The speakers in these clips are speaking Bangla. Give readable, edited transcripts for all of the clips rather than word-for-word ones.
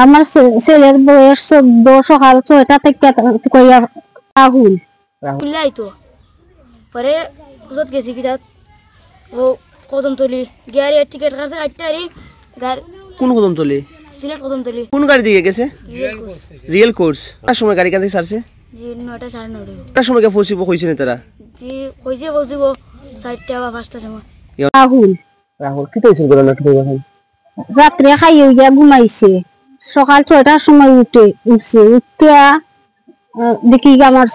আমার ছেলের বয়স 14, সকাল 6টা থেকে কইয়া রাহুল তো পরে বুঝত গেছি কি যাত ও কদমতলি গাড়ি টিকিট কাটছে আইতারি গাড়ি কোন কদমতলি? সিলেট কদমতলি। কোন গাড়ি দিয়ে গেছে? Real course. আর সময় গাড়ি কান থেকে ছাড়ছে? জি 9টা 9:30। আর সময় কে পৌঁছিব কইছেন তারা? জি কইছে পৌঁছিব 4টা বা 5টা সময়। রাহুল কি কইছেন বলেন একটু বলেন। রাত্রে খাইয়ে গিয়া ঘুমাইছে, সকাল 6টার সময় উঠছে উঠিয়া দেখি আমার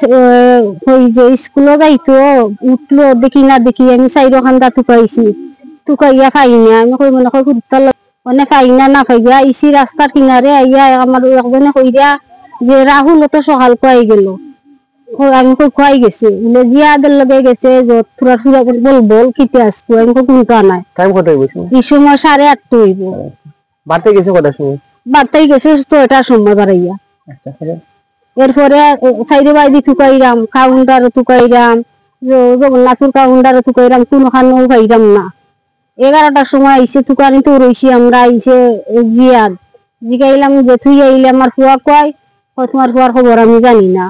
ওই যে স্কুলে যাইতো উঠলো, দেখি না দেখি আমি 4 খান্দা টুকাইছি, টুকাইয়া খাই না। আমি কই মনে হয় কুত্তার অনেক খাই না খাই গিয়া ইসি রাস্তার কিনারে আইয়া আমার একজনে কইরা যে রাহুল তো সকাল কই গেল। আমি কই কই গেছে বলে জিয়াদের লগে গেছে, যতরা ফুরা বল কিতে আসবো। আমি কই কোনটা নাই। টাইম কত হইছে? এই সময় 8:30 হইব। বাড়তে গেছে কটার সময়? বাড়তেই গেছে 6টার সময় বাড়াইয়া। আচ্ছা এরপরে সাইডে বাইদি টুকাইরাম, কাউন্টারে টুকাইরাম, জগন্নাথপুর কাউন্টারে টুকাইরাম, কোনখানেও পাইরাম না। 11টার সময় আইসে টুকানি তো রইছি আমরা, আইসে জিয়াদ জিগাইলাম যে তুই আইলে আমার ফুয়া কয় তোমার ফুয়ার খবর আমি জানি না।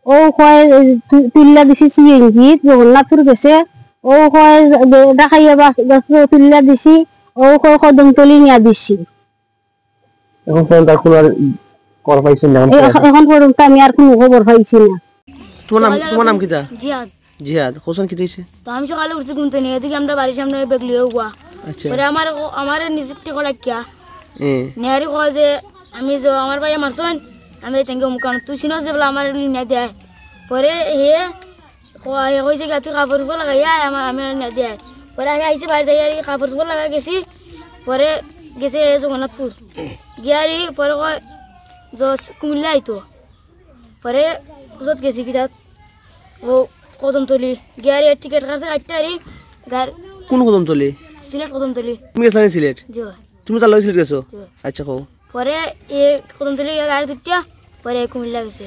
ও কয় তুল্লা দিছি সিএনজি জগন্নাথপুর গেছে, ও কয় দেখাইয়া বাস তুল্লা দিছি, ও কয় কদমতলি নিয়া দিছি। এখন পর্যন্ত আমি আর কোনো খবর পাইছি না। তোমার নাম কিটা? জিয়াদ। জিয়াদ হোসেন কি হইছে? তো আমি সকালে উঠছি ঘুমতে নিয়ে এদিকে আমরা বাড়ির সামনে বেগলিও গুয়া। আচ্ছা পরে আমার নিজের টিকা লাগিয়া নেহারি কয় যে আমি আমার ভাই মারছেন, আমি তেঙ্গে মুখান তুই চিনো যে বলে আমার লিনা দেয়। পরে কইছে তুই কাপড় চোপড় লাগাইয়া আমি লিনা দেয়। পরে আমি আইসি বাড়ি যাই কাপড় চোপড় লাগাই গেছি। পরে গেছে জগন্নাথপুর গিয়ারি, পরে কয় কুমিল্লা আইতো। পরে বুঝত গেছি কি যাত ও কদমতলি গাড়ি টিকিট কাটছে আইতারি গাড়ি। কোন কদমতলি? সিলেট কদমতলি। তুমি গেছ না সিলেট? জি। তুমি তার লগে সিলেট গেছো? আচ্ছা কও। পরে কদমতলি গাড়ি দুটিয়া, পরে কুমিল্লা গেছে।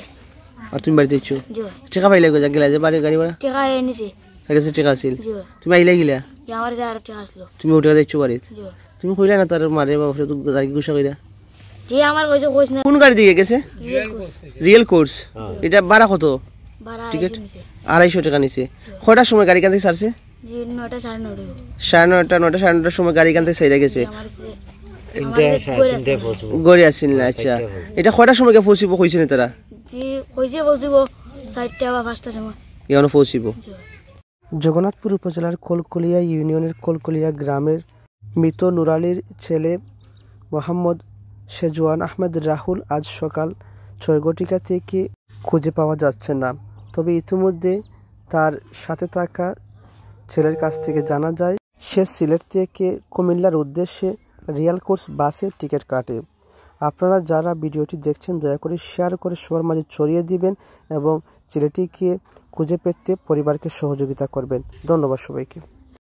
আর তুমি বাড়িতে আইছো? জি। টাকা পাইলে কই গেলা যে বাড়ি গাড়ি ভাড়া? টাকা এনেছে। কাছে টাকা আছিল? জি। তুমি আইলা গিলা? আমার 1000 টাকা আসলো। তুমি ওটা দিচ্ছ বাড়িতে? জি। তুমি কইলা না তার মারে বাবা তো গাড়ি গুছা কইরা? জি আমার কইছ না। কোন গাড়ি দিয়ে গেছে? Real course. এটা ভাড়া কত? টিকিট 250 টাকা নিছে। কয়টার সময় গাড়ি কান থেকে ছাড়ছে? জি 9টা 9:30। 9:30 সময় গাড়ি কান থেকে ছাইরা গেছে। গড়ি আসিল না? আচ্ছা এটা কয়টার সময় কে পৌঁছিব কইছেন তারা? জি কইছে পৌঁছিব 4টা বা 5টা সময়। এখনো পৌঁছিব। জগন্নাথপুর উপজেলার কলকলিয়া ইউনিয়নের কলকলিয়া গ্রামের মৃত নুরালির ছেলে মোহাম্মদ সেজওয়ান আহমেদ রাহুল আজ সকাল 6 ঘটিকা থেকে খুঁজে পাওয়া যাচ্ছে না। তবে ইতিমধ্যে তার সাথে থাকা ছেলের কাছ থেকে জানা যায় সে সিলেট থেকে কুমিল্লার উদ্দেশ্যে রিয়েল কোর্স বাসে টিকিট কাটে। আপনারা যারা ভিডিওটি দেখছেন দয়া করে শেয়ার করে সবার মাঝে ছড়িয়ে দিবেন এবং ছেলেটিকে খুঁজে পেতে পরিবারকে সহযোগিতা করবেন। ধন্যবাদ সবাইকে।